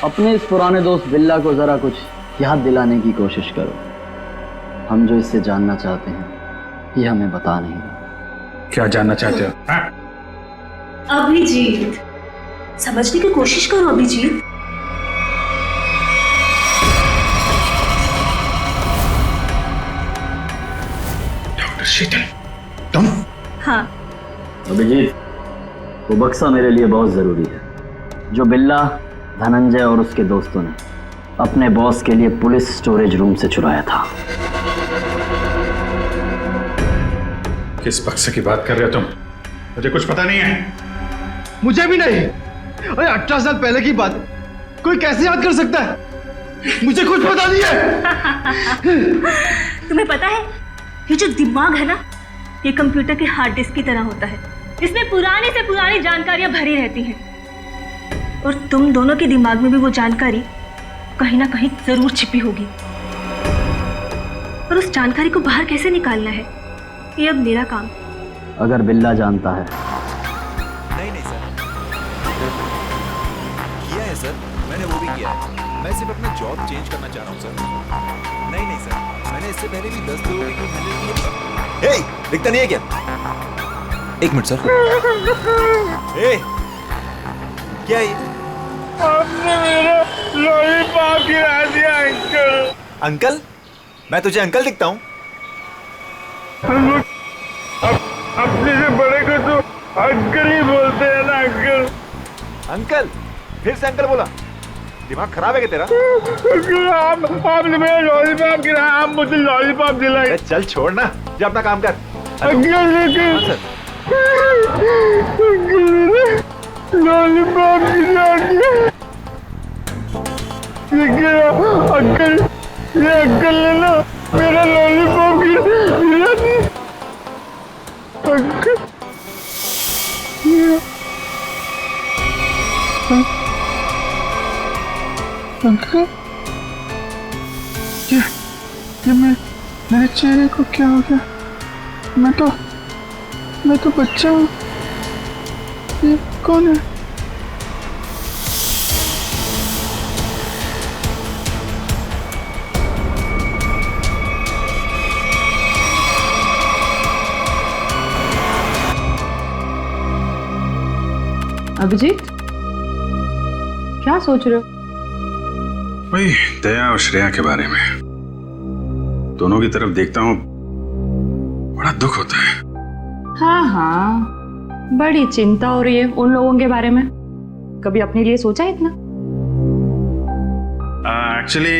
अपने इस पुराने दोस्त बिल्ला को जरा कुछ याद दिलाने की कोशिश करो। हम जो इससे जानना चाहते हैं ये हमें बता नहीं रहा। क्या जानना चाहते हो? अभिजीत, समझने की कोशिश करो अभिजीत। डॉक्टर शीतल, तुम? हाँ। अभिजीत, वो बक्सा मेरे लिए बहुत जरूरी है जो बिल्ला, धनंजय और उसके दोस्तों ने अपने बॉस के लिए पुलिस स्टोरेज रूम से चुराया था। किस बक्से की बात कर रहे हो तुम? मुझे कुछ पता नहीं है। मुझे भी नहीं। अरे 18 साल पहले की बात कोई कैसे याद कर सकता है? मुझे कुछ पता नहीं है। तुम्हें पता है, ये जो दिमाग है ना, ये कंप्यूटर के हार्ड डिस्क की तरह होता है। इसमें पुरानी से पुरानी जानकारियां भरी रहती हैं और तुम दोनों के दिमाग में भी वो जानकारी कहीं ना कहीं जरूर छिपी होगी। और उस जानकारी को बाहर कैसे निकालना है, ये अब मेरा काम। अगर बिल्ला जानता है। नहीं सर, किया है सर, मैंने वो भी किया है। मैं सिर्फ अपना जॉब चेंज करना चाह रहा हूँ सर। नहीं सर, मैंने इससे पहले भी 10 लोगों को हैंडल किया। हे, दिखता नहीं है क्या? एक मिनट सर। हे, क्या है? आपने मेरा लॉलीपॉप गिरा दिया अंकल। अंकल? मैं तुझे अंकल दिखता हूँ? अपने से बड़े को तो अंकल ही बोलते हैं ना अंकल। अंकल? फिर से अंकल बोला? दिमाग खराब है क्या तेरा? आपने मेरा लॉलीपॉप गिरा, आप मुझे लॉलीपॉप दिलाए। चल छोड़ ना, जा अपना काम कर। अंकल सर, लॉलीपॉप गिरा दिया। अंकल, ये अंकल ने ना मेरा लॉलीपॉप गिरा दिया। अंकल, अंकल, ये मेरे चेहरे को क्या हो गया? मैं तो बच्चा हूँ। ये कौन है? अभिजीत, क्या सोच रहे हो? वही दया और श्रेया के बारे में। दोनों की तरफ देखता हूँ, बड़ा दुख होता है। हाँ, बड़ी चिंता हो रही है उन लोगों के बारे में। कभी अपने लिए सोचा है इतना? एक्चुअली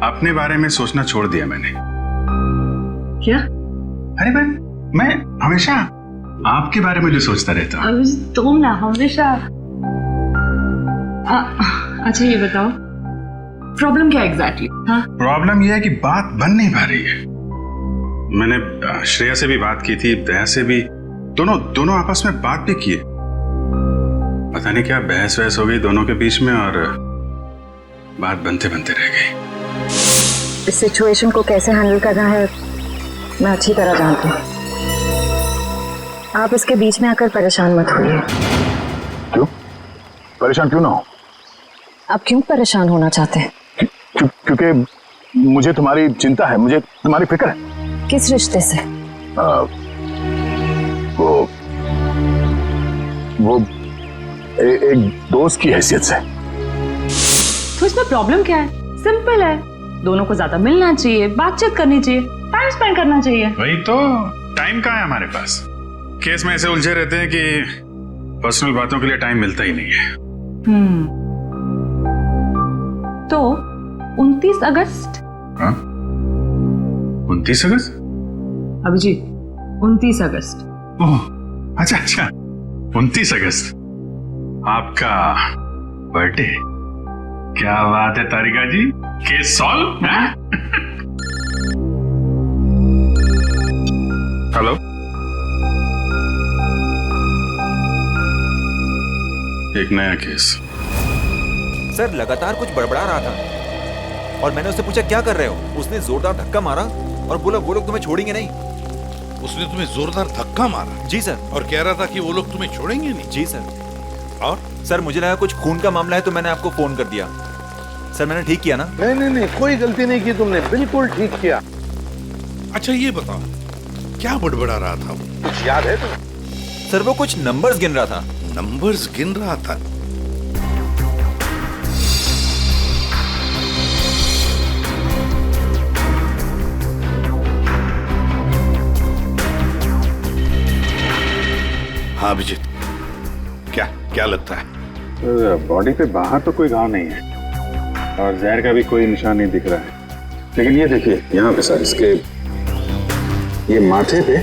अपने बारे में सोचना छोड़ दिया मैंने। क्या? अरे मैं हमेशा आपके बारे में जो सोचता रहता हूँ। अभिजीत, तुम ना हमेशा। अच्छा ये बताओ, प्रॉब्लम क्या एग्जैक्टली? हाँ, प्रॉब्लम यह है कि बात बन नहीं पा रही है। मैंने श्रेया से भी बात की थी, दया से भी, दोनों आपस में बात भी किए। पता नहीं क्या बहस वहस हो गई दोनों के बीच में और बात बनते बनते रह गई। इस सिचुएशन को कैसे हैंडल करना है मैं अच्छी तरह जानती हूँ। आप इसके बीच में आकर परेशान मत होइए। क्यों? परेशान क्यों ना हो? आप क्यों परेशान होना चाहते हैं? क्योंकि मुझे तुम्हारी चिंता है, मुझे तुम्हारी फिक्र है। किस रिश्ते से? वो एक दोस्त की हैसियत से। तो इसमें प्रॉब्लम क्या है? सिंपल है, दोनों को ज्यादा मिलना चाहिए, बातचीत करनी चाहिए, टाइम स्पेंड करना चाहिए। वही तो, टाइम कहाँ है हमारे पास? केस में ऐसे उलझे रहते हैं कि पर्सनल बातों के लिए टाइम मिलता ही नहीं है। तो 29 अगस्त? हाँ? 29 अगस्त? अभिजीत, 29 अगस्त। ओह, अच्छा 29 अगस्त आपका बर्थडे। क्या बात है तारिका जी, केस सॉल्व। हेलो, एक नया केस। सर लगातार कुछ बड़बड़ा रहा था और मैंने उससे पूछा क्या कर रहे हो? उसने जोरदार धक्का मारा और बोला वो लोग तुम्हें छोड़ेंगे नहीं। उसने तुम्हें जोरदार धक्का मारा? जी सर। और कह रहा था कि वो लोग तुम्हें छोड़ेंगे नहीं? जी सर। और सर मुझे लगा कुछ खून का मामला है तो मैंने आपको फोन कर दिया। सर मैंने ठीक किया ना? नहीं, कोई गलती नहीं की तुमने, बिल्कुल ठीक किया। अच्छा ये बताओ, क्या बड़बड़ा रहा था वो, कुछ याद है तुम्हें? सर वो कुछ नंबर्स गिन रहा था। नंबर्स गिन रहा था? हाँ अभिजीत, क्या लगता है? बॉडी पे बाहर तो कोई घाव नहीं है और जहर का भी कोई निशान नहीं दिख रहा है, लेकिन ये देखिए यहाँ पे सर, इसके ये माथे पे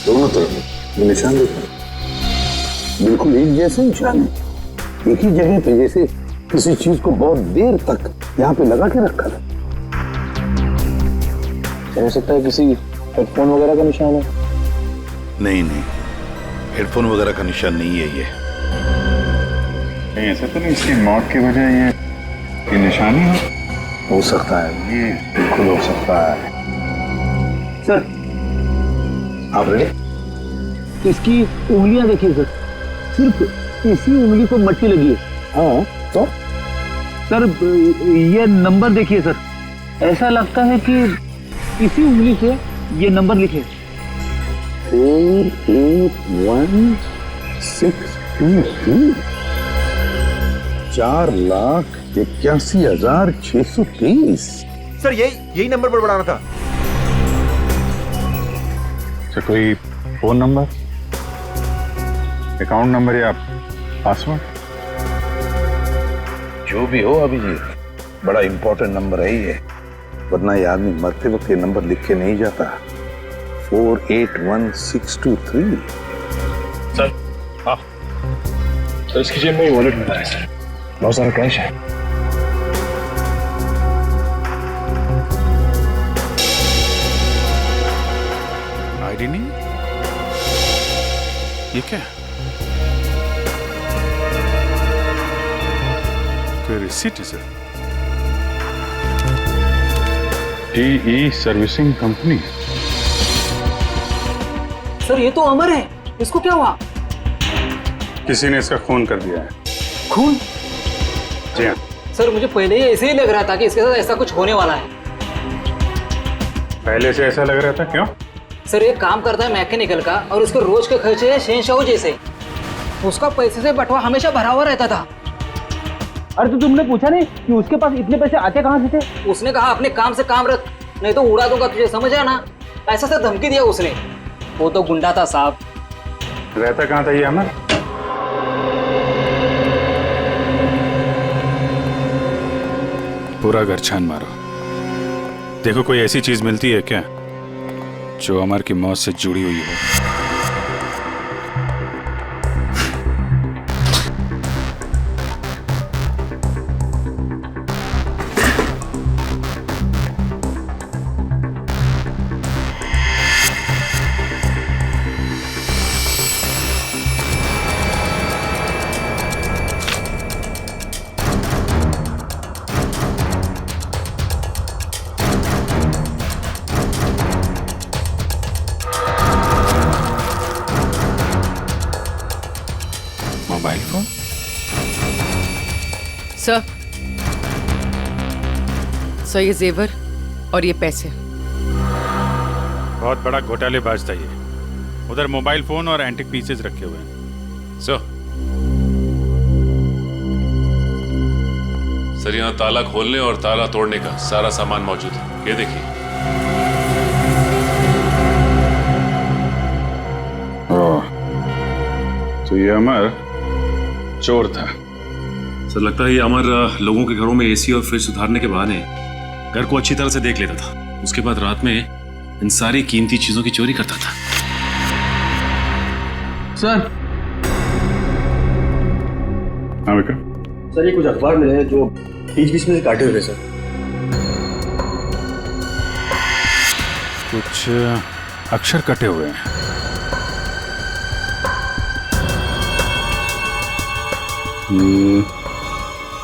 दोनों तरफ ये निशान दिख रहे हैं, बिल्कुल एक जैसे निशान है, एक ही जगह पे, जैसे किसी चीज को बहुत देर तक यहाँ पे लगा के रखा था। हो सकता है किसी हेडफोन वगैरह का निशान है। नहीं, हेडफोन वगैरह का निशान नहीं है ये। नहीं ऐसा तो नहीं इसकी मौत की वजह ये निशानी हो सकता है, ये बिल्कुल हो सकता है। सर आप रेडी? इसकी उंगलियां देखिए सर, सिर्फ इसी उंगली को मट्टी लगी है। हाँ तो सर ये नंबर देखिए सर, ऐसा लगता है कि इसी उंगली से ये नंबर लिखे। 48163 4,81,623। सर यही नंबर पर बढ़ाना था। अच्छा कोई फोन नंबर, अकाउंट नंबर या पासवर्ड? जो भी हो अभिजीत, बड़ा इंपॉर्टेंट नंबर है ये, वरना ये आदमी मरते वक्त ये नंबर लिख के नहीं जाता। 481,623। सर हाँ सर, इसकी जेब में वॉलेट मिला है सर, बहुत सारा कैश है। आईडी नहीं, ये क्या है? कोई रिसीट है sir? TE servicing company. Sir ये तो अमर है, इसको क्या हुआ? किसी ने इसका खून कर दिया है। खून? जी हाँ। सर मुझे पहले ही ऐसे ही लग रहा था कि इसके साथ ऐसा कुछ होने वाला है। पहले से ऐसा लग रहा था, क्यों? सर ये काम करता है मैकेनिकल का और उसके रोज के खर्चे हैं शहंशाह जैसे। उसका पैसे से बंटवा हमेशा भरा हुआ रहता था। अरे तो तुमने पूछा नहीं कि उसके पास इतने पैसे आते कहाँ से थे? उसने कहा अपने काम से काम रख, नहीं तो उड़ा दूंगा तुझे, समझ आया ना? ऐसा से धमकी दिया उसने। वो तो गुंडा था साहब। रहता कहाँ था ये अमर? पूरा घर छान मारो, देखो कोई ऐसी चीज मिलती है क्या जो अमर की मौत से जुड़ी हुई हो। Mobile phone? सर ये जेवर और ये पैसे। बहुत बड़ा घोटालेबाज था ये। उधर मोबाइल फोन और एंटिक पीसेस रखे हुए हैं। सर यहाँ ताला खोलने और ताला तोड़ने का सारा सामान मौजूद है, ये देखिए। तो ये अमर चोर था? सर लगता है ये अमर लोगों के घरों में एसी और फ्रिज सुधारने के बहाने घर को अच्छी तरह से देख लेता था, उसके बाद रात में इन सारी कीमती चीजों की चोरी करता था। सर। हाँ विक्रम। सर ये कुछ अखबार मिले हैं जो बीच बीच में से काटे हुए सर। कुछ अक्षर कटे हुए हैं।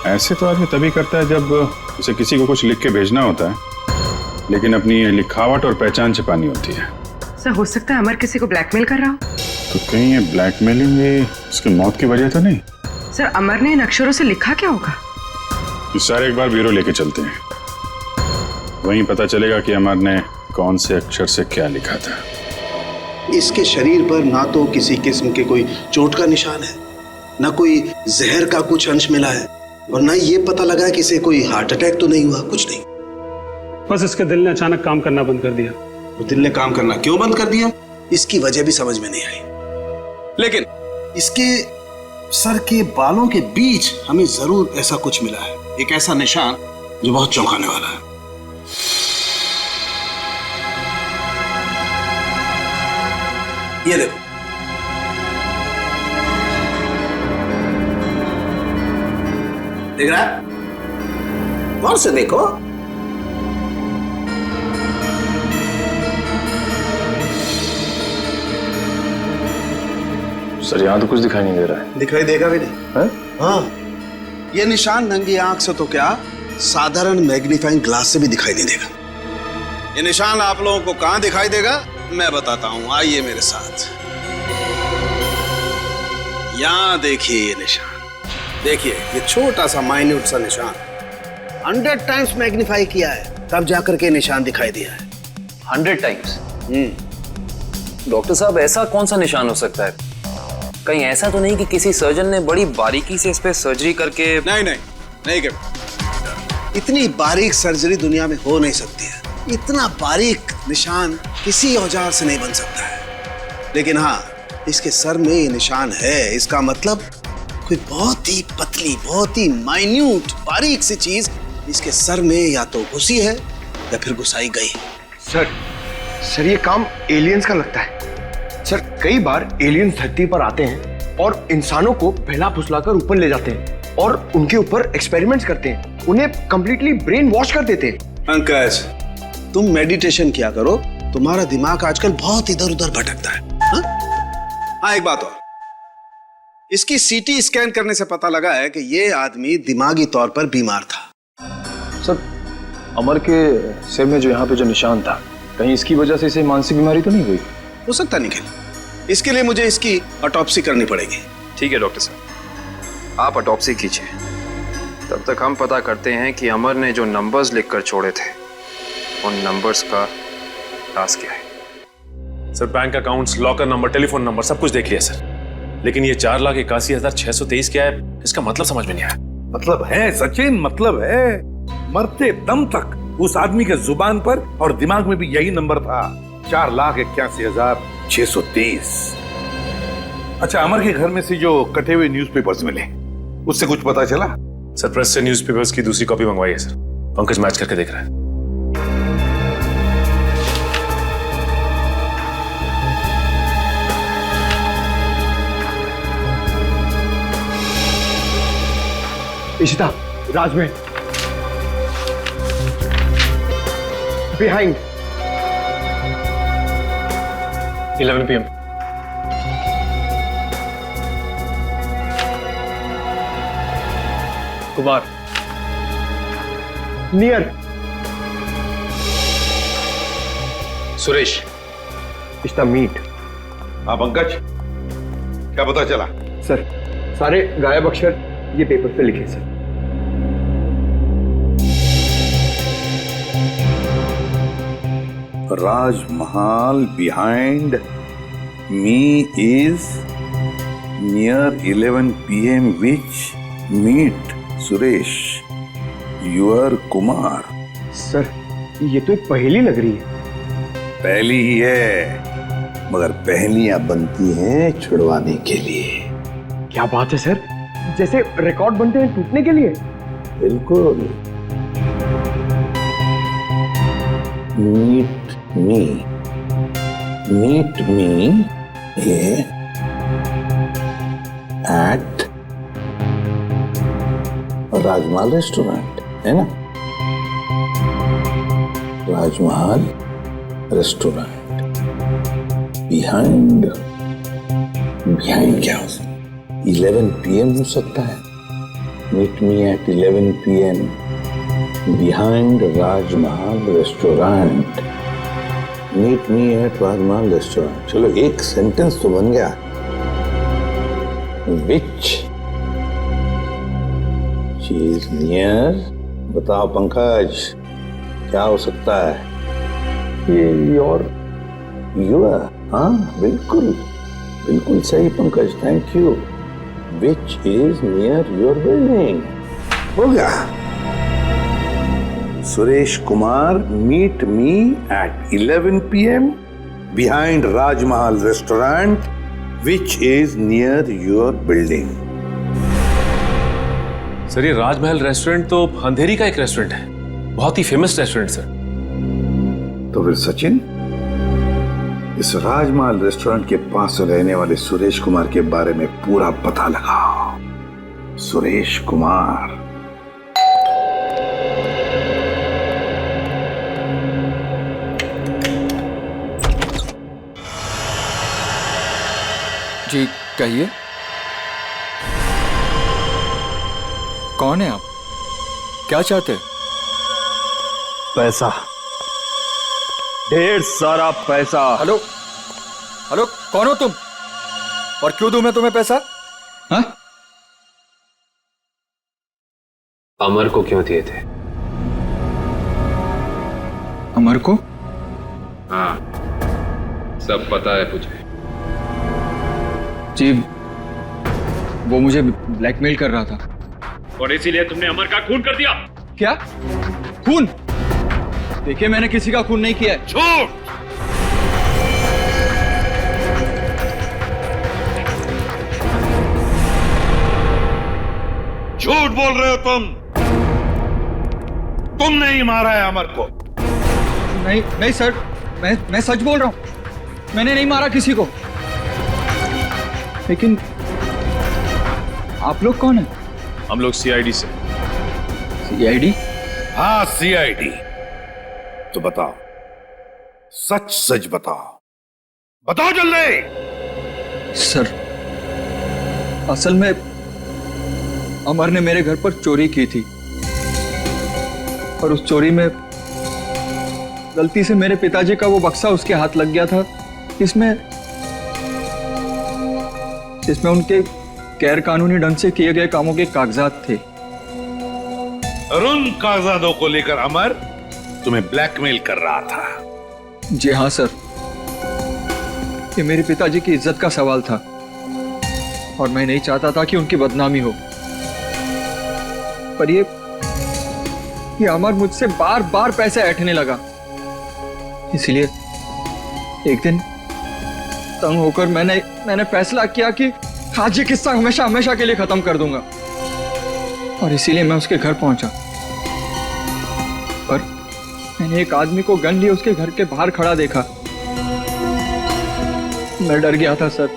ऐसे तो आदमी तभी करता है जब उसे किसी को कुछ लिख के भेजना होता है, लेकिन अपनी लिखावट और पहचान छिपानी होती है। सर हो सकता है अमर किसी को ब्लैकमेल कर रहा हो। तो कहीं ये ब्लैकमेलिंग उसकी मौत की वजह तो नहीं? सर अमर ने इन अक्षरों से लिखा क्या होगा? इस सारे एक बार ब्यूरो लेके चलते हैं, वहीं पता चलेगा कि अमर ने कौन से अक्षर से क्या लिखा था। इसके शरीर पर ना तो किसी किस्म के कोई चोट का निशान है, ना कोई जहर का कुछ अंश मिला है, और ना ये पता लगा कि इसे कोई हार्ट अटैक तो नहीं हुआ, कुछ नहीं। बस इसके दिल ने अचानक काम करना बंद कर दिया। तो दिल ने काम करना क्यों बंद कर दिया, इसकी वजह भी समझ में नहीं आई। लेकिन इसके सर के बालों के बीच हमें जरूर ऐसा कुछ मिला है, एक ऐसा निशान जो बहुत चौंकाने वाला है। ये देखो, देख रहा है? गौर से देखो। सर यहाँ तो कुछ दिखाई नहीं दे रहा है। दिखाई देगा भी नहीं है? हाँ, ये निशान नंगी आंख से तो क्या, साधारण मैग्नीफाइंग ग्लास से भी दिखाई नहीं देगा। ये निशान आप लोगों को कहां दिखाई देगा मैं बताता हूं, आइए मेरे साथ। यहां देखिए ये निशान, देखिए ये छोटा सा माइन्यूट सा निशान 100 टाइम्स मैग्नीफाई किया है, तब जाकर के निशान दिखाई दिया है। 100 टाइम्स? डॉक्टर साहब ऐसा कौन सा निशान हो सकता है? कहीं ऐसा तो नहीं कि किसी सर्जन ने बड़ी बारीकी से इस पे सर्जरी करके? नहीं कर, इतनी बारीक सर्जरी दुनिया में हो नहीं सकती है, इतना बारीक निशान किसी औजार से नहीं बन सकता है। लेकिन हाँ, इसके सर में ये निशान है, इसका मतलब कोई बहुत ही पतली, बहुत ही माइन्यूट, बारीक सी चीज इसके सर में या तो घुसी है या फिर घुसाई गई। सर ये काम एलियंस का लगता है। सर कई बार एलियंस धरती पर आते हैं और इंसानों को बहला फुसलाकर ऊपर ले जाते हैं और उनके ऊपर एक्सपेरिमेंट्स करते हैं, उन्हें कंप्लीटली ब्रेन वॉश कर देते हैं। पंकज, तुम मेडिटेशन किया करो, तुम्हारा दिमाग आजकल बहुत इधर उधर भटकता है। हाँ, एक बात और, इसकी सीटी स्कैन करने से पता लगा है कि ये आदमी दिमागी तौर पर बीमार था। सर अमर के सिर में जो यहाँ पे जो निशान था, कहीं इसकी वजह से इसे मानसिक बीमारी तो नहीं हुई? हो सकता निखिल, इसके लिए मुझे इसकी ऑटोप्सी करनी पड़ेगी। ठीक है डॉक्टर साहब, आप ऑटोप्सी कीजिए, तब तक हम पता करते हैं कि अमर ने जो नंबर्स लिखकर छोड़े थे उन नंबर्स का राज क्या है। Sir bank accounts, locker number, telephone number सब कुछ देख लिया सर, लेकिन ये 4,81,623 क्या है, इसका मतलब समझ में नहीं आया। मतलब है सचिन, मतलब है, मरते दम तक उस आदमी के जुबान पर और दिमाग में भी यही नंबर था, 4,81,623। अच्छा, अमर के घर में से जो कटे हुए न्यूज़पेपर्स मिले, उससे कुछ पता चला? सर प्रेस से न्यूज़पेपर्स की दूसरी कॉपी मंगवाई है सर, पंकज मैच करके देख रहा है। Ishita, Rajmahal, behind 11 PM। Kumar, near Suresh, Ishta meet. हाँ पंकज, क्या पता चला? सर सारे गायब अक्षर ये पेपर पे लिखे sir. Rajmahal behind me is near 11 PM which meet Suresh, your Kumar। Sir ये तो एक पहेली लग रही है। पहली ही है, मगर पहेलियां बनती हैं छुड़वाने के लिए। क्या बात है सर, जैसे रिकॉर्ड बनते हैं टूटने के लिए। बिल्कुल। Meet me at Rajmahal restaurant, है ना? राजमहल रेस्टोरेंट बिहाइंड क्या हो सकता? 11 PM हो सकता है। Meet me at 11 PM behind Rajmahal restaurant. Meet me at Rajmahal restaurant. चलो एक सेंटेंस तो बन गया। विच is near. बताओ पंकज, क्या हो सकता है? ये your, हाँ बिल्कुल बिल्कुल सही Pankaj, thank you. Which is near your building? हो गया। Suresh Kumar, meet me at 11 p.m. behind Rajmahal restaurant, which is near your building. Sir ये राजमहल रेस्टोरेंट तो अंधेरी का एक रेस्टोरेंट है, बहुत ही फेमस रेस्टोरेंट सर। तो फिर सचिन, इस राजमहल रेस्टोरेंट के पास रहने वाले सुरेश कुमार के बारे में पूरा पता लगाओ। सुरेश कुमार। जी कहिए, कौन है आप? क्या चाहते हैं? पैसा, ढेर सारा पैसा। हेलो हेलो, कौन हो तुम और क्यों दूं मैं तुम्हें पैसा? हाँ? अमर को क्यों दिए थे? अमर को? हाँ, सब पता है मुझे। जी, वो मुझे ब्लैकमेल कर रहा था और इसीलिए तुमने अमर का खून कर दिया। क्या खून? देखिए, मैंने किसी का खून नहीं किया है। झूठ! झूठ बोल रहे हो तुम। तुमने ही मारा है अमर को। नहीं नहीं सर, मैं सच बोल रहा हूं, मैंने नहीं मारा किसी को। लेकिन आप लोग कौन हैं? हम लोग सीआईडी से। सीआईडी? हाँ सीआईडी। तो बताओ, सच सच बताओ, बताओ जल्दी। सर, असल में अमर ने मेरे घर पर चोरी की थी और उस चोरी में गलती से मेरे पिताजी का वो बक्सा उसके हाथ लग गया था, जिसमें उनके गैर कानूनी ढंग से किए गए कामों के कागजात थे। और उन कागजातों को लेकर अमर तुम्हें ब्लैकमेल कर रहा था। जी हाँ सर, ये मेरे पिताजी की इज्जत का सवाल था और मैं नहीं चाहता था कि उनकी बदनामी हो। पर ये अमर मुझसे बार बार पैसे ऐंठने लगा, इसलिए एक दिन तंग होकर मैंने फैसला किया कि आज ये किस्सा हमेशा हमेशा के लिए खत्म कर दूंगा। और इसीलिए मैं उसके घर पहुंचा, पर मैंने एक आदमी को गन लिए उसके घर के बाहर खड़ा देखा। मैं डर गया था सर,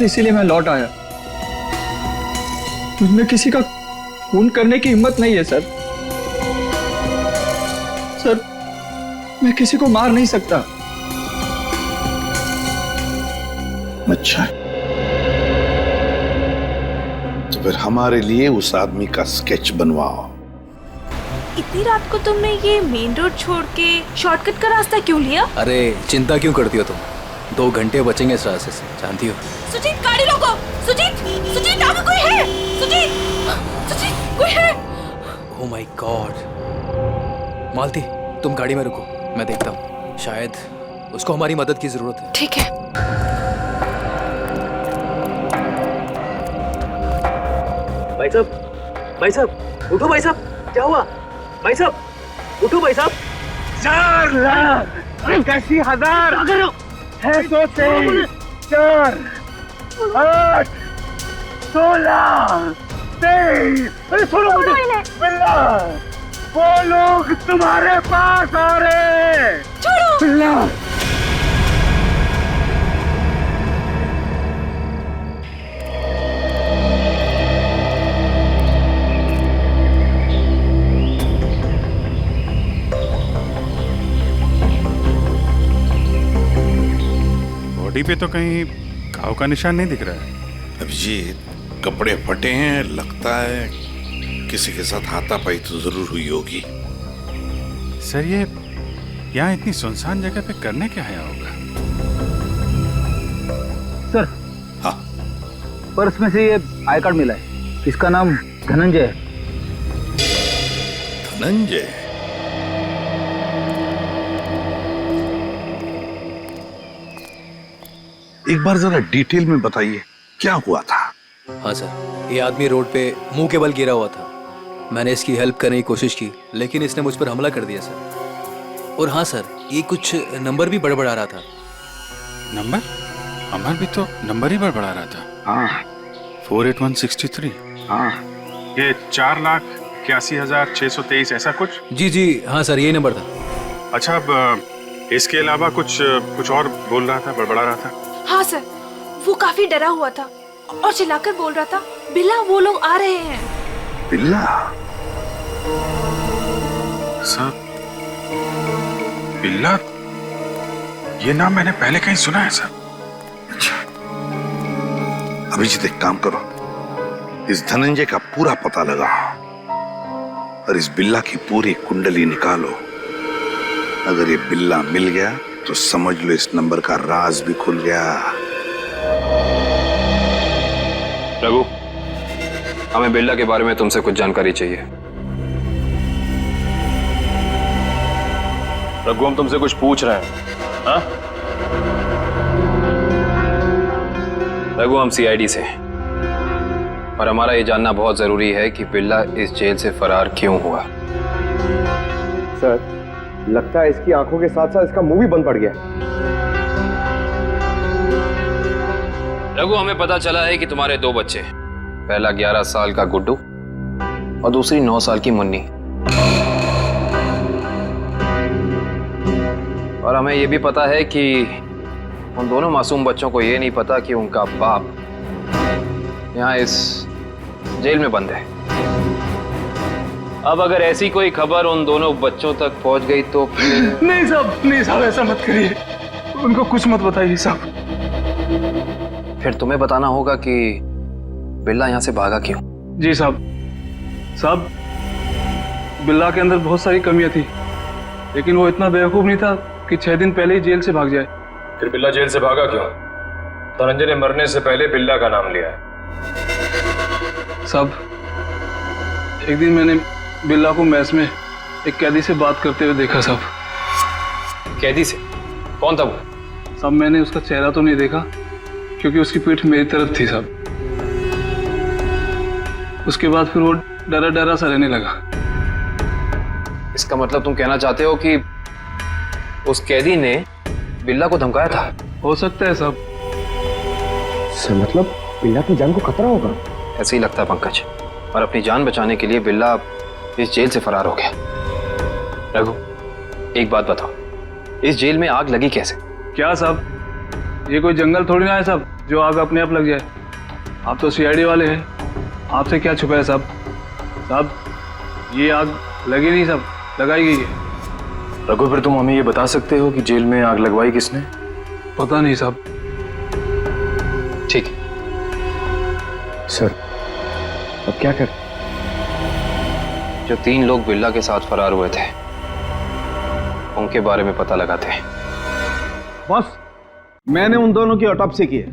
इसीलिए मैं लौट आया। मुझमें किसी का खून करने की हिम्मत नहीं है सर। सर, मैं किसी को मार नहीं सकता। अच्छा, तो फिर हमारे लिए उस आदमी का स्केच बनवाओ। इतनी रात को तुमने ये मेन रोड छोड़ के शॉर्टकट का रास्ता क्यों लिया? अरे चिंता क्यों करती हो तुम? 2 घंटे बचेंगे इस रास्ते से, जानती हो। सुजीत, गाड़ी रोको। सुजीत, सुजीत, आगे कोई है? सुजीत, सुजीत, कोई है? Oh my God. मालती, तुम गाड़ी में रुको, मैं देखता हूँ। शायद उसको हमारी मदद की जरूरत है। ठीक है। भाई साहब, उठो भाई साहब, क्या हुआ? भाई साहब, उठो भाई साहब। 4 लाख 81,000 623 4 8 16 23। अरे सुनो मुझे, बिल्ला वो लोग तुम्हारे पास आ रहे हैं। छोड़ो बिल्ला। बॉडी पे तो कहीं घाव का निशान नहीं दिख रहा है। अभिजीत, कपड़े फटे हैं, लगता है किसी के साथ हाथापाई तो जरूर हुई होगी। सर, ये यहाँ इतनी सुनसान जगह पे करने क्या आया होगा? सर, हाँ, पर्स में से ये आई कार्ड मिला है। इसका नाम धनंजय। धनंजय? एक बार जरा डिटेल में बताइए क्या हुआ था? हाँ सर, ये आदमी रोड पे मुंह के बल गिरा हुआ था। मैंने इसकी हेल्प करने की कोशिश की, लेकिन इसने मुझ पर हमला कर दिया सर। और हाँ सर, ये कुछ नंबर भी बड़बड़ा रहा था। नंबर? अमर भी तो नंबर ही बड़बड़ा रहा था। हाँ। 48163। हाँ। ये 4,81,623 ऐसा कुछ? जी जी हाँ सर, यही नंबर था। अच्छा, अब इसके अलावा कुछ और बोल रहा था, बड़बड़ा रहा था? हाँ सर, वो काफी डरा हुआ था और चिल्लाकर बोल रहा था, बिल्ला वो लोग आ रहे हैं। बिल्ला? सर, बिल्ला, ये नाम मैंने पहले कहीं सुना है सर। अच्छा, अभिजीत एक काम करो, इस धनंजय का पूरा पता लगाओ और इस बिल्ला की पूरी कुंडली निकालो। अगर ये बिल्ला मिल गया तो समझ लो इस नंबर का राज भी खुल गया। रघु, हमें बिल्ला के बारे में तुमसे कुछ जानकारी चाहिए। रघु, हम तुमसे कुछ पूछ रहे हैं। हाँ? रघु, हम सीआईडी से हैं और हमारा ये जानना बहुत जरूरी है कि बिल्ला इस जेल से फरार क्यों हुआ। सर, लगता है इसकी आंखों के साथ साथ इसका मुंह भी बंद पड़ गया। रघु, हमें पता चला है कि तुम्हारे दो बच्चे, पहला 11 साल का गुड्डू और दूसरी 9 साल की मुन्नी। और हमें यह भी पता है कि उन दोनों मासूम बच्चों को यह नहीं पता कि उनका बाप यहाँ इस जेल में बंद है। अब अगर ऐसी कोई खबर उन दोनों बच्चों तक पहुंच गई तो नहीं साहब, ऐसा मत करिए, उनको कुछ मत बताइए साहब। फिर तुम्हें बताना होगा कि बिल्ला यहाँ से भागा क्यों। जी साहब, बिल्ला के अंदर बहुत सारी कमियां थी, लेकिन वो इतना बेवकूफ नहीं था कि 6 दिन पहले ही जेल से भाग जाए। फिर बिल्ला जेल से भागा क्यों? धनंजय ने मरने से पहले बिल्ला का नाम लिया है। साहब, एक दिन मैंने बिल्ला को मैस में एक कैदी से बात करते हुए देखा साहब। कैदी से? कौन था वो? साहब, मैंने उसका चेहरा तो नहीं देखा क्योंकि उसकी पीठ मेरी तरफ थी साहब। उसके बाद फिर वो डरा डरा सा रहने लगा। इसका मतलब तुम कहना चाहते हो कि उस कैदी ने बिल्ला को धमकाया था? हो सकता है साहब। सर, मतलब बिल्ला की जान को खतरा होगा? ऐसे ही लगता है पंकज, और अपनी जान बचाने के लिए बिल्ला इस जेल से फरार हो गया। रघु, एक बात बताओ, इस जेल में आग लगी कैसे? क्या साहब, ये कोई जंगल थोड़ी ना है साहब जो आग अपने आप लग जाए। आप तो सीआईडी वाले हैं, आपसे क्या छुपा है साहब? ये आग लगी नहीं साहब, लगाई गई है। रघु, फिर तुम हमें ये बता सकते हो कि जेल में आग लगवाई किसने? पता नहीं साहब। ठीक। सर, अब क्या कर? जो 3 लोग बिल्ला के साथ फरार हुए थे, उनके बारे में पता लगाते हैं। बॉस, मैंने उन दोनों की ऑटोप्सी की है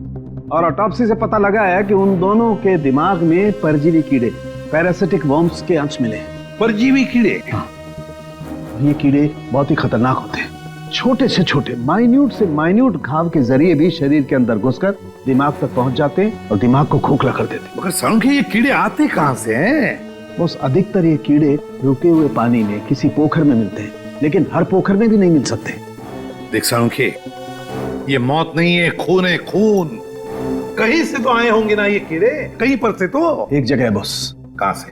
और ऑटोप्सी से पता लगा है कि उन दोनों के दिमाग में परजीवी कीड़े, पैरासिटिक वर्म्स के अंश मिले हैं। परजीवी कीड़े? हाँ, ये कीड़े बहुत ही खतरनाक होते हैं। छोटे से छोटे, माइन्यूट से माइन्यूट घाव के जरिए भी शरीर के अंदर घुसकर दिमाग तक पहुंच जाते हैं और दिमाग को खोखला कर देते हैं। मगर सालुंखे, ये कीड़े आते कहां से हैं? बस अधिकतर ये कीड़े रुके हुए पानी में किसी पोखर में मिलते हैं, लेकिन हर पोखर में भी नहीं मिल सकते। देख सालुंखे, ये मौत नहीं है, खून है, खून। कहीं से तो आए होंगे ना ये कीड़े, कहीं पर से तो। एक जगह है बॉस। कहां से?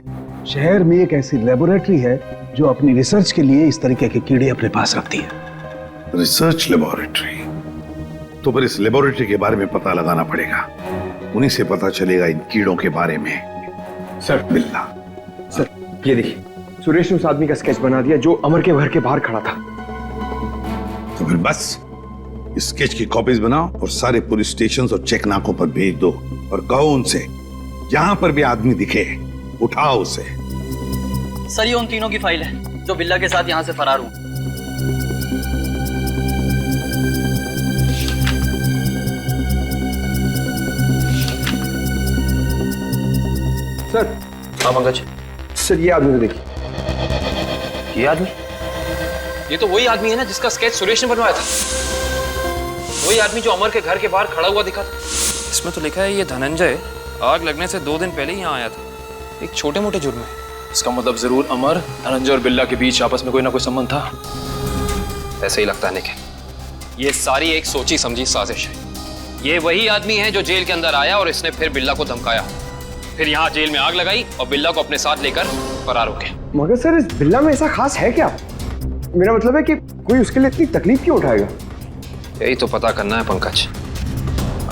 शहर में एक ऐसी लेबोरेटरी है जो अपनी रिसर्च के लिए इस तरीके के कीड़े अपने पास रखती है। Research laboratory? तो फिर इस लेबोरेटरी के बारे में पता लगाना पड़ेगा, उन्हीं से पता चलेगा इन कीड़ों के बारे में। सर, बिल्ला। सर, ये देखिए, सुरेश ने उस आदमी का स्केच बना दिया जो अमर के घर के बाहर खड़ा था। तो फिर बस स्केच की कॉपीज बनाओ और सारे पुलिस स्टेशन और चेक नाकों पर भेज दो और कहो उनसे, जहां पर भी आदमी दिखे उठाओ उसे। सर, ये उन तीनों की फाइल है जो बिल्ला के साथ यहाँ से फरार हुए। सर, हाँ पंकज। सर ये आदमी को देखिए। ये आदमी? ये तो वही आदमी है ना जिसका स्केच सुरेश ने बनवाया था। वही आदमी जो अमर के घर के बाहर खड़ा हुआ दिखा था। इसमें तो लिखा है ये धनंजय आग लगने से 2 दिन पहले ही यहाँ आया था, एक छोटे मोटे जुर्म में। इसका मतलब जरूर अमर, धनंजय और बिल्ला के बीच आपस में कोई ना कोई संबंध था। ऐसे ही लगता है निखिल, ये सारी एक सोची समझी साजिश है। ये वही आदमी है जो जेल के अंदर आया और इसने फिर बिल्ला को धमकाया, फिर यहाँ जेल में आग लगाई और बिल्ला को अपने साथ लेकर फरार हो गए। मगर सर इस बिल्ला में ऐसा खास है क्या? मेरा मतलब है कि कोई उसके लिए इतनी तकलीफ क्यों उठाएगा? यही तो पता करना है पंकज,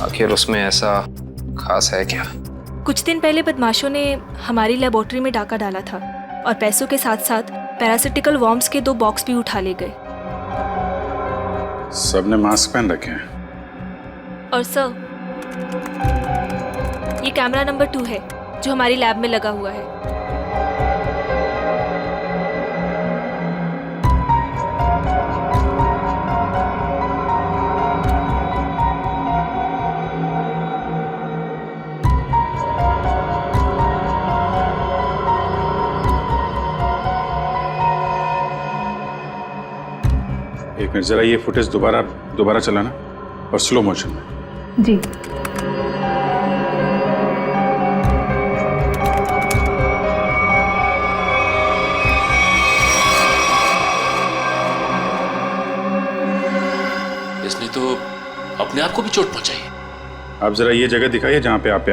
आखिर उसमें ऐसा खास है क्या? कुछ दिन पहले बदमाशों ने हमारी लेबोरेटरी में डाका डाला था और पैसों के साथ साथ पैरासिटिकल वॉर्म्स के 2 बॉक्स भी उठा ले गए। सबने मास्क पहन रखे हैं। और सर, ये कैमरा नंबर 2 है जो हमारी लैब में लगा हुआ है। एक मिनट, जरा ये फुटेज दोबारा चलाना और स्लो मोशन में। जी। इसने तो अपने आप को भी चोट पहुंचाई है। आप जरा ये जगह दिखाइए जहाँ पे आप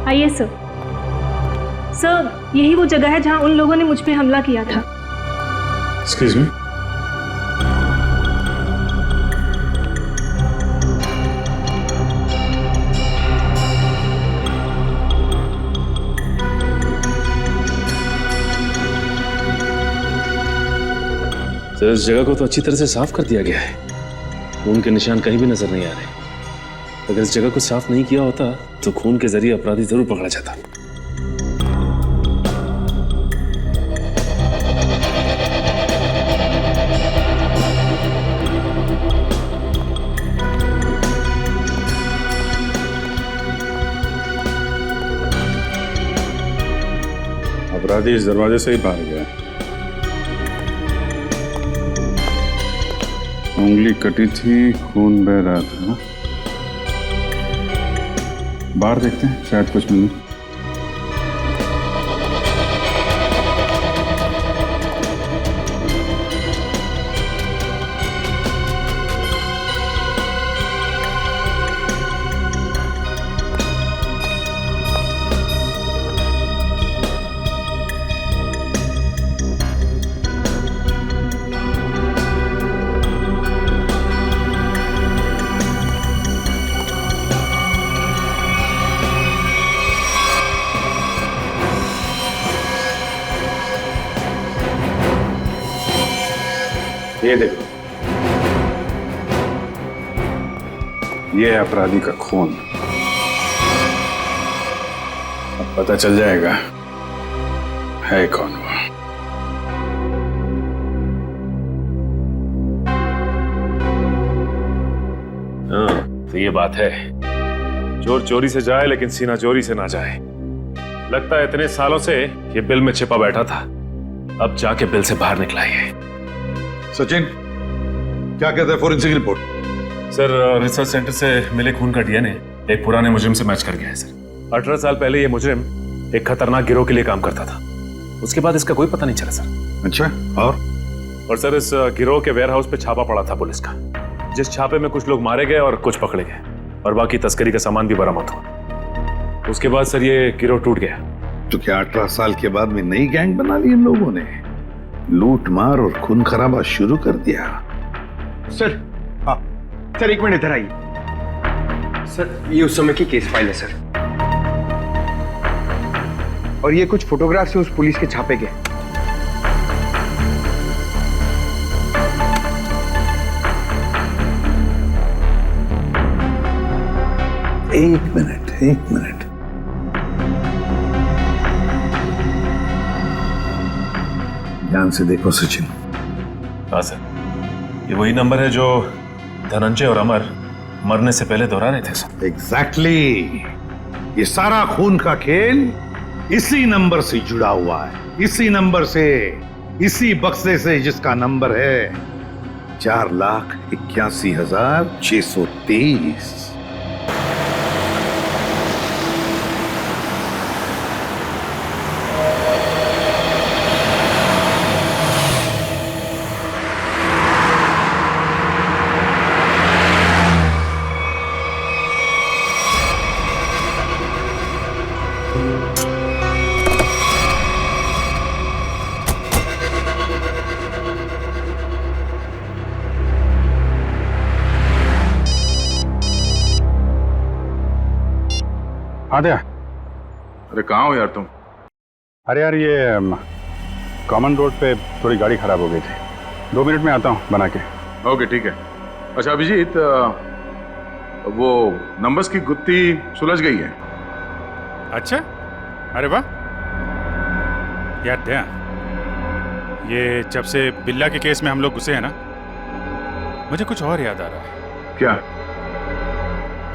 आइए सर। सर, यही वो जगह है जहाँ उन लोगों ने मुझ पे हमला किया था। Excuse me. सर, इस जगह को तो अच्छी तरह से साफ कर दिया गया है, खून के निशान कहीं भी नजर नहीं आ रहे। अगर इस जगह को साफ नहीं किया होता तो खून के जरिए अपराधी जरूर पकड़ा जाता। अपराधी इस दरवाजे से ही बाहर गया। उंगली कटी थी, खून बह रहा था। बाहर देखते हैं, शायद कुछ मिले। ये देखो, ये अपराधी का खून। अब पता चल जाएगा है कौन वो। हाँ, तो ये बात है, चोर चोरी से जाए लेकिन सीना चोरी से ना जाए। लगता है इतने सालों से ये बिल में छिपा बैठा था, अब जाके बिल से बाहर निकला है। सचिन, क्या कहता है forensic report? Sir, research centre से मिले खून का डीएनए एक पुराने मुजरिम से मैच कर गया है सर। 18 साल पहले ये मुजरिम एक खतरनाक गिरोह के लिए काम करता था, उसके बाद इसका कोई पता नहीं चला सर। अच्छा, और सर, इस गिरोह के वेयर हाउस पे छापा पड़ा था पुलिस का, जिस छापे में कुछ लोग मारे गए और कुछ पकड़े गए और बाकी तस्करी का सामान भी बरामद हुआ। उसके बाद सर ये गिरोह टूट गया। तो क्या 18 साल के बाद में नई गैंग बना ली इन लोगों ने? लूट मार और खून खराबा शुरू कर दिया। सर, हाँ सर, एक मिनट इधर आइए। सर, ये उस समय की केस फाइल है सर, और ये कुछ फोटोग्राफ से उस पुलिस के छापे के। एक मिनट। ध्यान से देखो सचिन। हाँ सर, ये वही नंबर है जो धनंजय और अमर मरने से पहले दोहरा रहे थे सर। एग्जैक्टली। ये सारा खून का खेल इसी नंबर से जुड़ा हुआ है, इसी नंबर से, इसी बक्से से जिसका नंबर है 4,81,623। हाँ दया। अरे कहाँ हो यार तुम? अरे यार ये कॉमन रोड पे थोड़ी गाड़ी खराब हो गई थी, 2 मिनट में आता हूँ बना के। ओके ठीक है। अच्छा अभिजीत, वो नंबर्स की गुत्थी सुलझ गई है। अच्छा, अरे वाह यार दया, ये जब से बिल्ला के केस में हम लोग घुसे हैं ना, मुझे कुछ और याद आ रहा है। क्या?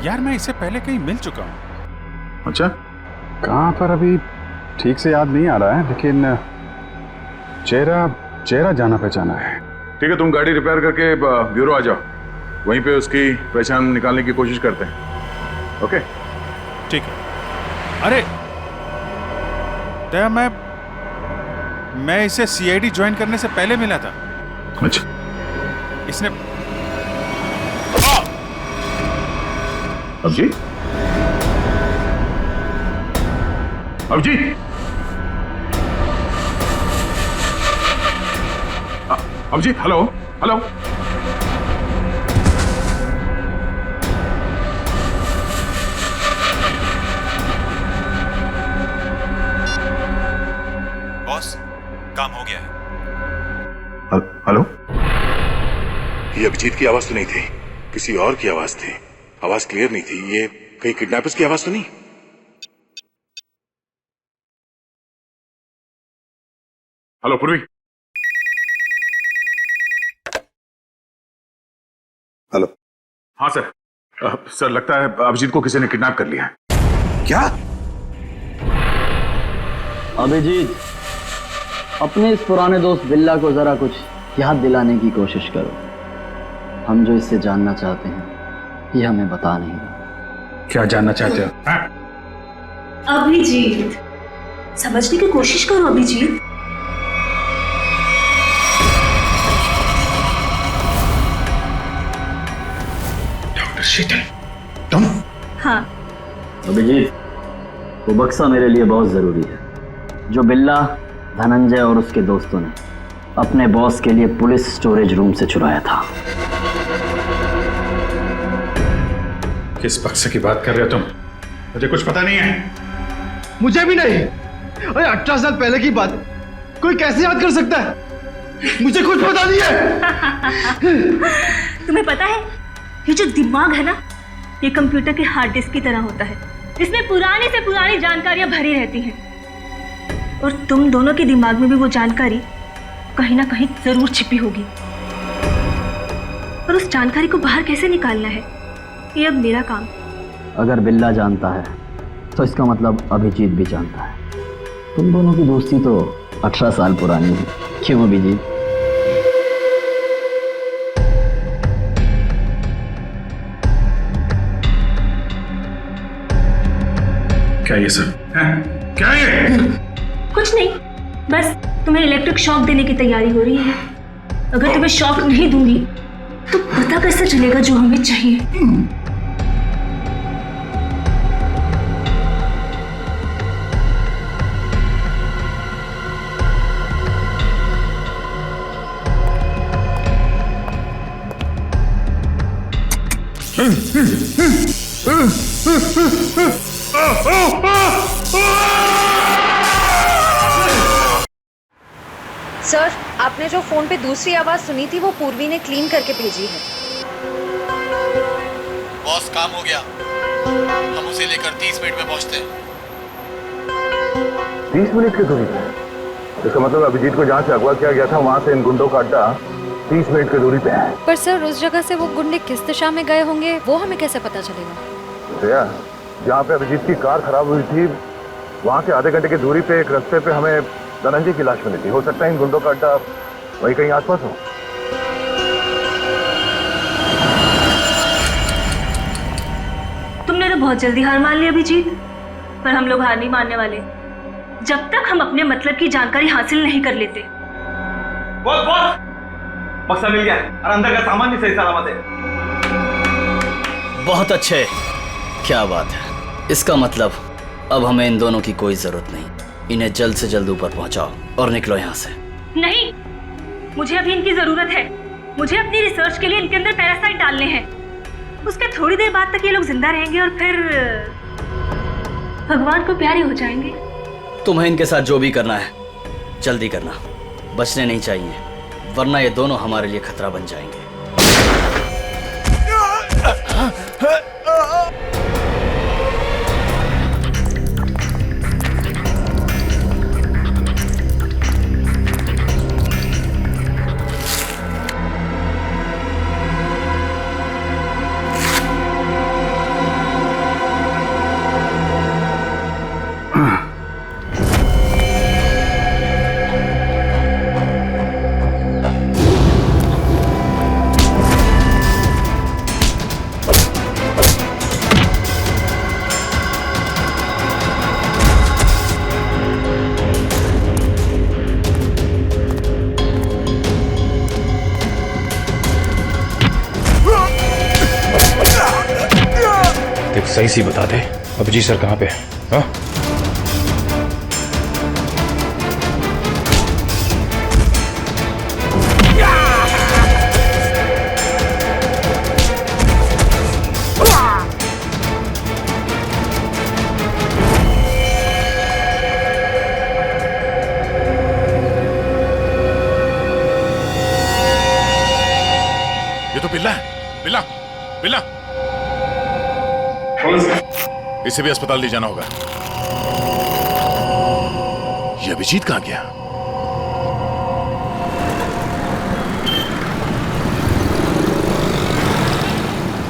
यार मैं इससे पहले कहीं मिल चुका हूँ। अच्छा, कहाँ पर अभी ठीक से याद नहीं आ रहा है, लेकिन चेहरा जाना पहचाना है। ठीक है, तुम गाड़ी रिपेयर करके ब्यूरो आ जाओ, वहीं पे उसकी पहचान निकालने की कोशिश करते हैं। ओके ठीक है। अरे दया, मैं इसे सीआईडी ज्वाइन करने से पहले मिला था। अच्छा, इसने Abhijit, Abhijit, Abhijit, hello hello. Boss, काम हो गया है। हेलो, ये अभिजीत की आवाज तो नहीं थी, किसी और की आवाज थी। आवाज क्लियर नहीं थी। ये कहीं किडनैपर्स की आवाज तो नहीं? हेलो पूर्वी। हेलो। हाँ सर। सर लगता है अभिजीत को किसी ने किडनैप कर लिया है। क्या? अभिजीत, अपने इस पुराने दोस्त बिल्ला को जरा कुछ याद दिलाने की कोशिश करो। हम जो इससे जानना चाहते हैं ये हमें बता नहीं रहा। क्या जानना चाहते हो? अभिजीत, समझने की कोशिश करो अभिजीत। डॉक्टर शीतल, तुम? हाँ। अभिजीत, वो बक्सा मेरे लिए बहुत जरूरी है जो बिल्ला, धनंजय और उसके दोस्तों ने अपने बॉस के लिए पुलिस स्टोरेज रूम से चुराया था। किस बक्से की बात कर रहे हो तुम? मुझे कुछ पता नहीं है। मुझे भी नहीं। अरे 18 साल पहले की बात कोई कैसे याद कर सकता है? मुझे कुछ पता नहीं है। तुम्हें पता है, ये जो दिमाग है ना, ये कंप्यूटर के हार्ड डिस्क की तरह होता है। इसमें पुरानी से पुरानी जानकारियां भरी रहती हैं और तुम दोनों के दिमाग में भी वो जानकारी कहीं ना कहीं जरूर छिपी होगी। और उस जानकारी को बाहर कैसे निकालना है, ये अब मेरा काम। अगर बिल्ला जानता है तो इसका मतलब अभिजीत भी जानता है। तुम दोनों की दोस्ती तो 18 साल पुरानी है, क्यों अभिजीत? क्या ये सब? क्या ये? कुछ नहीं, बस तुम्हें इलेक्ट्रिक शॉक देने की तैयारी हो रही है। अगर तुम्हें शॉक नहीं दूंगी तो पता कैसे चलेगा जो हमें चाहिए? सर, आपने जो फोन पे दूसरी आवाज सुनी थी वो पूर्वी ने क्लीन करके भेजी है। बॉस, काम हो गया। हम उसे लेकर 30 मिनट में पहुंचते हैं। 30 मिनट की दूरी पे? इसका मतलब अभिजीत को जहाँ से अगवा किया गया था वहाँ से इन गुंडों का अड्डा 30 मिनट की दूरी पे है। पर सर, उस जगह से वो गुंडे किस दिशा में गए होंगे वो हमें कैसे पता चलेगा? जहाँ पे अभिजीत की कार खराब हुई थी वहां से आधे घंटे की दूरी पे एक रास्ते पे हमें धनंजय की लाश मिली थी। हो सकता है इन गुंडों का अड्डा वही कहीं आसपास हो। तुमने तो बहुत जल्दी हार मान ली अभिजीत, पर हम लोग हार नहीं मानने वाले जब तक हम अपने मतलब की जानकारी हासिल नहीं कर लेते। बॉस बॉस, बक्सा मिल गया और अंदर का सामान भी सही सलामत है। बहुत अच्छे, क्या बात है। इसका मतलब अब हमें इन दोनों की कोई जरूरत नहीं। इन्हें जल्द से जल्द ऊपर पहुंचाओ और निकलो यहाँ से। नहीं, मुझे अभी इनकी जरूरत है। मुझे अपनी रिसर्च के लिए इनके अंदर पैरासाइट डालने हैं। उसके थोड़ी देर बाद तक ये लोग जिंदा रहेंगे और फिर भगवान को प्यारे हो जाएंगे। तुम्हें इनके साथ जो भी करना है जल्दी करना, बचने नहीं चाहिए, वरना ये दोनों हमारे लिए खतरा बन जाएंगे। सही सी बता दे अभिजीत सर कहाँ पे है? हाँ? ये तो बिल्ला है। बिल्ला बिल्ला, इसे भी अस्पताल ले जाना होगा। ये अभिजीत कहाँ गया?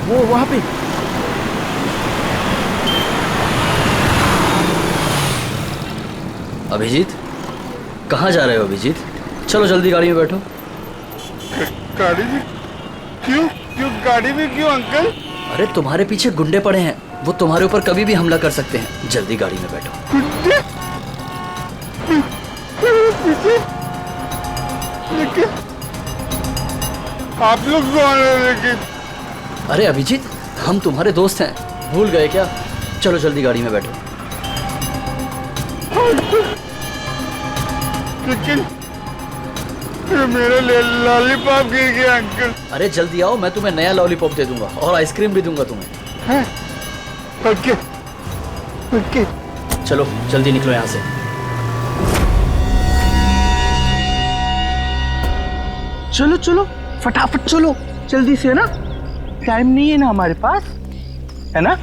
वो वहां पे। अभिजीत, कहाँ जा रहे हो अभिजीत? चलो जल्दी गाड़ी में बैठो। गाड़ी में क्यों? क्यों गाड़ी में क्यों अंकल? अरे तुम्हारे पीछे गुंडे पड़े हैं, वो तुम्हारे ऊपर कभी भी हमला कर सकते हैं। जल्दी गाड़ी में बैठो। लेकिन आप लोग कौन हैं? लेकिन अरे अभिजीत, हम तुम्हारे दोस्त हैं, भूल गए क्या? चलो जल्दी गाड़ी में बैठो। लेकिन मेरा लॉलीपॉप गिर गया अंकल। अरे जल्दी आओ, मैं तुम्हें नया लॉलीपॉप दे दूंगा और आइसक्रीम भी दूंगा तुम्हें। ओके ओके, चलो जल्दी निकलो यहाँ से। चलो चलो फटाफट चलो, जल्दी से, है ना? टाइम नहीं है ना हमारे पास, है ना?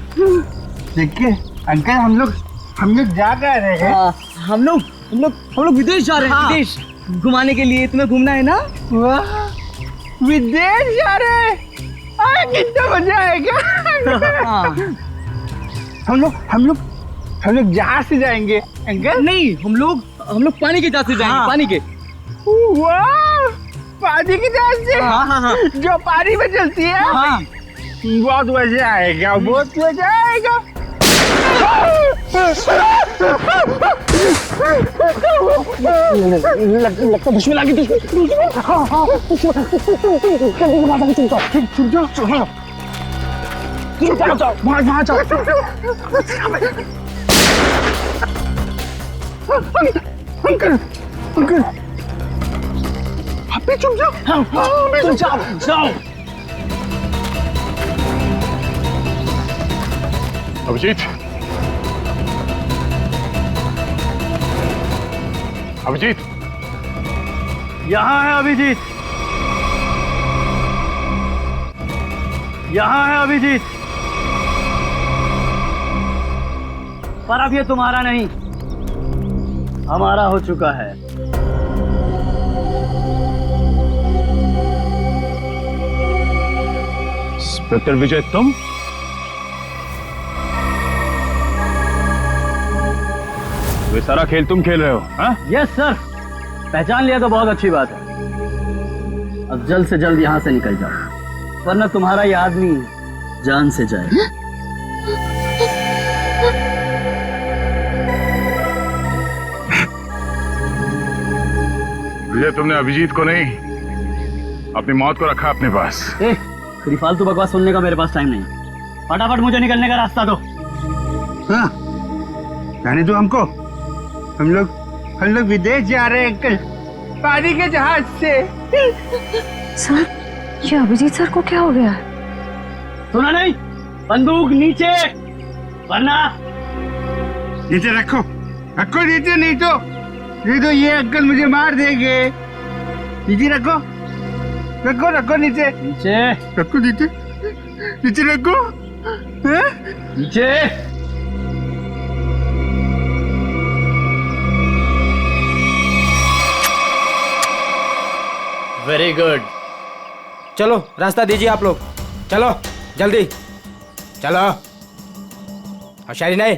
देखिए अंकल, हम लोग जा कर रहे हैं। हम लोग विदेश जा रहे हैं। विदेश घुमाने के लिए। तुम्हें घूमना है ना? वाह, विदेश जा रहे हैं, कितना मजा आएगा। हम लोग जहाज से जाएंगे अंकल। नहीं, हम लोग पानी के जहाज से जाएंगे। पानी के। वाह, पानी के जहाज से? हाँ। जो पानी में चलती है। हाँ। बहुत मजा आएगा, बहुत मजा आएगा। लगता दुश्मन आ गई। जाओ, वहाँ जाओ। अंकल आप भी चुप जाओ। जाओ। अभिजीत, अभिजीत, यहाँ है अभिजीत, यहाँ है अभिजीत। पर अब ये तुम्हारा नहीं, हमारा हो चुका है। इंस्पेक्टर विजय, तुम? वे सारा खेल तुम खेल रहे हो? हाँ? यस सर, पहचान लिया तो बहुत अच्छी बात है। अब जल्द से जल्द यहाँ से निकल जाओ, वरना तुम्हारा ये आदमी जान से जाए। विजय, तुमने अभिजीत को नहीं, अपनी मौत को रखा अपने पास। तेरी फालतू बकवास सुनने का मेरे पास टाइम नहीं। फटाफट मुझे निकलने का रास्ता दो। हाँ, जाने दो हमको। हम लोग विदेश जा रहे हैं अंकल, पानी के जहाज से। सर, ये अभिजीत सर को क्या हो गया? सुना नहीं? बंदूक नीचे, वरना नीचे रखो, रखो नीचे, नहीं तो ये अंकल मुझे मार देंगे। नीचे रखो, रखो रखो नीचे, नीचे रखो, नीचे नीचे रखो, नीचे। Very good. चलो रास्ता दीजिए आप लोग, चलो जल्दी चलो। होशियारी नहीं।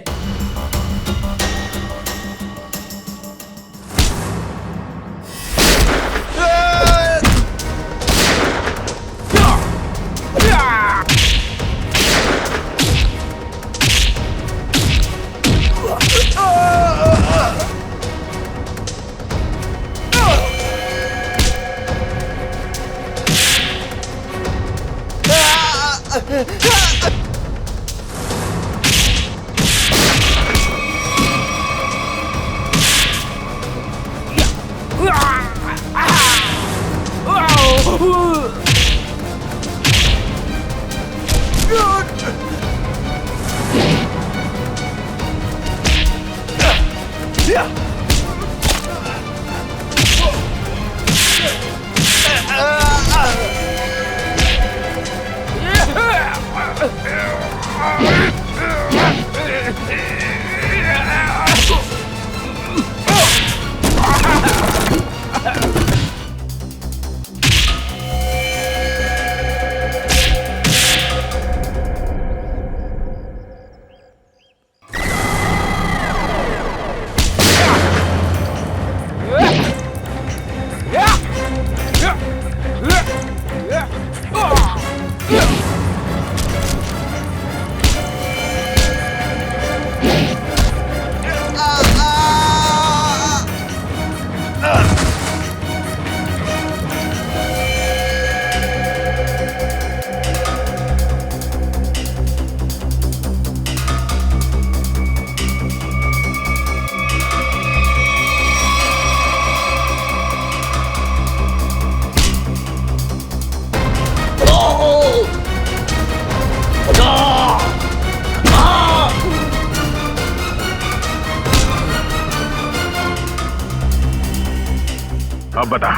अब बता,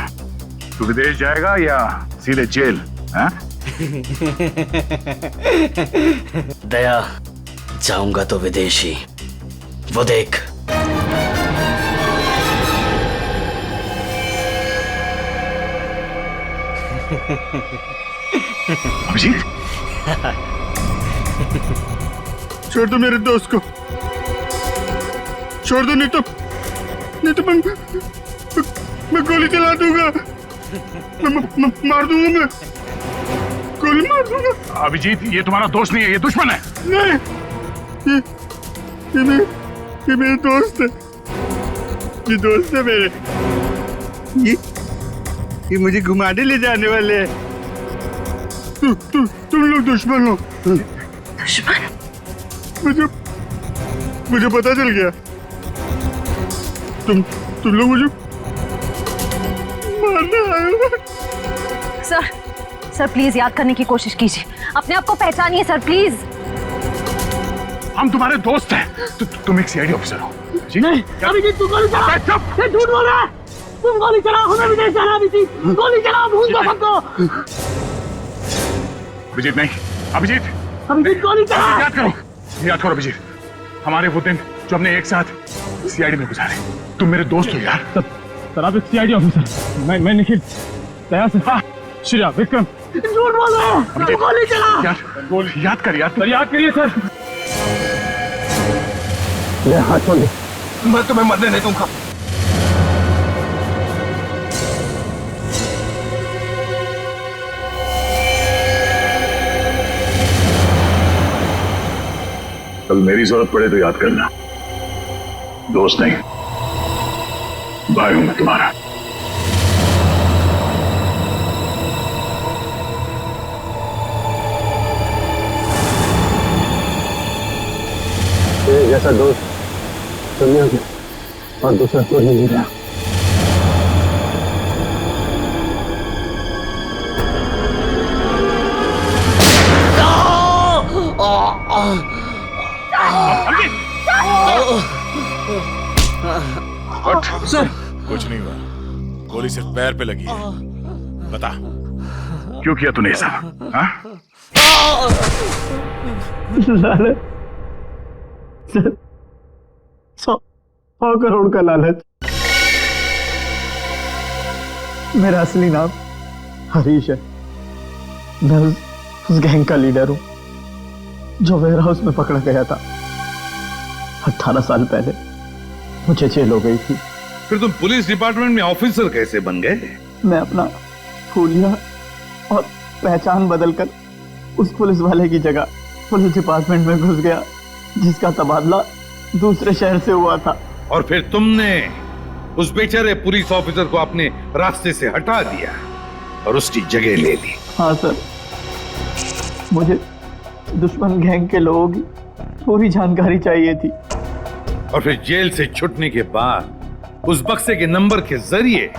तू विदेश जाएगा या सीधे जेल? हाँ? दया, जाऊंगा तो विदेशी, वो देख। अभिजीत, छोड़ दो मेरे दोस्त को, छोड़ दो, नहीं तो मैं गोली चला दूंगा, मार दूंगा, मैं गोली मार दूंगा। अभिजीत, ये तुम्हारा दोस्त नहीं है, ये दुश्मन है। नहीं, ये मेरे दोस्त है, ये दोस्त है मेरे। ये मुझे घुमाने ले जाने वाले हैं। तुम लोग दुश्मन हो। दुश्मन? मुझे पता चल गया। तुम लोग मुझे मारने आए हो। सर प्लीज याद करने की कोशिश कीजिए, अपने आप को पहचानिए सर, प्लीज। हम तुम्हारे दोस्त हैं। तुम एक सीआईडी ऑफिसर हो। नहीं, अभिजीत तू गोली चला। ये झूठ बोल रहा है। तुम गोली चलाओ, हमें विदेश जाना है। अभिजीत गोली चलाओ, भूल दो सबको। अभिजीत नहीं, अभिजीत गोली चला। याद करो अभिजीत, हमारे वो दिन जो हमने एक साथ सीआईडी में गुजारे। तुम मेरे दोस्त हो यार। सर आप एक सीआईडी ऑफिसर, मैं निखिल, दया से, श्रेया, विक्रम। झूठ बोल रहा है। गोली चला। याद कर यार। सर याद करिए सर। ले हाथ छोड़ दे, मैं तुम्हें मरने नहीं दूंगा। कल मेरी जरूरत पड़े तो याद करना, दोस्त नहीं, भाई हूं मैं तुम्हारा। जैसा दोस्त सुनिए और दूसरा कोई नहीं रहा। सर कुछ नहीं हुआ, गोली सिर्फ पैर पे लगी है। बता क्यों किया तूने ऐसा? हाँ? लालच सर, 100 करोड़ का लालच। मेरा असली नाम हरीश है। मैं उस गैंग का लीडर हूं जो वेयर हाउस में पकड़ा गया था। 18 साल पहले मुझे जेल हो गई थी। फिर तुम पुलिस डिपार्टमेंट में ऑफिसर कैसे बन गए? मैं अपना हुलिया और पहचान बदलकर उस पुलिस वाले की जगह पुलिस डिपार्टमेंट में घुस गया जिसका तबादला दूसरे शहर से हुआ था। और फिर तुमने उस बेचारे पुलिस ऑफिसर को अपने रास्ते से हटा दिया और उसकी जगह ले ली। हाँ सर, मुझे दुश्मन गैंग के लोगों की पूरी जानकारी चाहिए थी। और फिर जेल से छूटने के बाद उस बक्से के नंबर के जरिए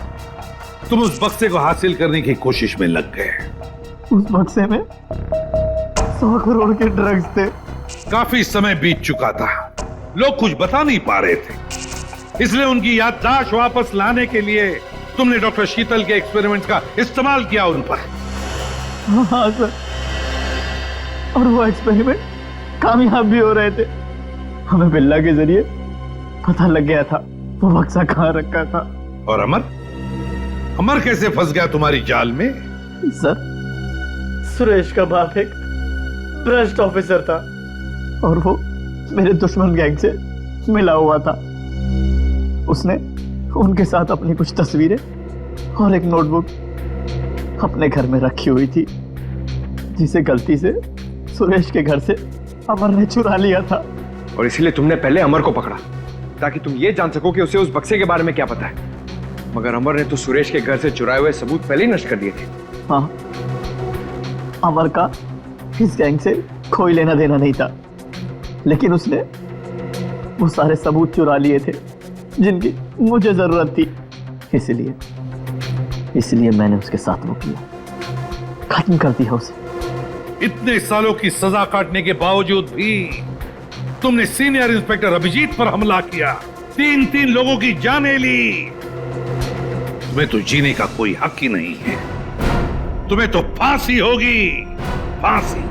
तुम उस बक्से को हासिल करने की कोशिश में लग गए। उस बक्से में 100 करोड़ के ड्रग्स थे। काफी समय बीत चुका था, लोग कुछ बता नहीं पा रहे थे, इसलिए उनकी याददाश्त वापस लाने के लिए तुमने डॉक्टर शीतल के एक्सपेरिमेंट का इस्तेमाल किया उन पर। हाँ सर, और वो एक्सपेरिमेंट कामयाब भी हो रहे थे। हमें बिल्ला के जरिए पता लग गया था वो बक्सा कहाँ रखा था। और अमर कैसे फंस गया तुम्हारी जाल में? सर, सुरेश का बाप एक भ्रष्ट ऑफिसर था और वो मेरे दुश्मन गैंग से मिला हुआ था। उसने उनके साथ अपनी कुछ तस्वीरें और एक नोटबुक अपने घर में रखी हुई थी जिसे गलती से सुरेश के घर से अमर ने चुरा लिया था। और इसलिए तुमने पहले अमर को पकड़ा ताकि तुम ये जान सको कि उसे उस बक्से के बारे में क्या पता है। मगर अमर ने तो सुरेश के घर से चुराए हुए सबूत पहले ही नष्ट कर दिए थे। हाँ, अमर का इस गैंग से कोई लेना देना नहीं था, लेकिन उसने वो सारे सबूत चुरा लिए थे जिनकी मुझे जरूरत थी। इसलिए मैंने उसके साथ वो किया, खत्म कर दिया उसे। इतने सालों की सजा काटने के बावजूद भी तुमने सीनियर इंस्पेक्टर अभिजीत पर हमला किया, 3 लोगों की जानें ली। तुम्हें तो जीने का कोई हक ही नहीं है, तुम्हें तो फांसी होगी, फांसी।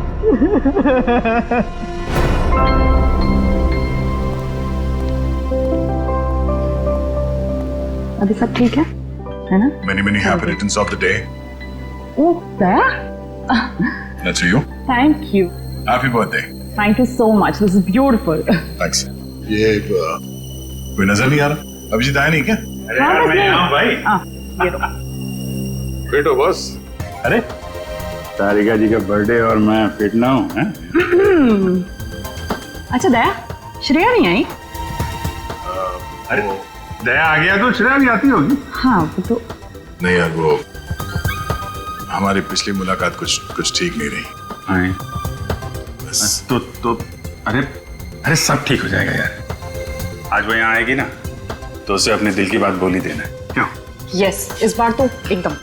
अभी सब ठीक है ना? Many happy returns of the day. Oh, Daya? That's for you. Thank you. Happy birthday. Thank you so much. This is beautiful. Thanks. ये कोई नजर नहीं आ रहा? अभिजीत आया नहीं क्या? अरे यार, मैं यहाँ भाई। ये लो। फिट हो बस? अरे तारिका जी का बर्थडे और मैं फिट ना हूँ? अच्छा दया, श्रेया नहीं आई? अरे दया आ गया तो श्रेया भी आती होगी। हाँ वो तो नहीं यार, वो हमारी पिछली मुलाकात कुछ ठीक नहीं रही। हाँ तो अरे सब ठीक हो जाएगा यार। आज वो यहाँ आएगी ना तो उसे अपने दिल की बात बोल ही देना। क्यों? यस, इस बार तो एकदम।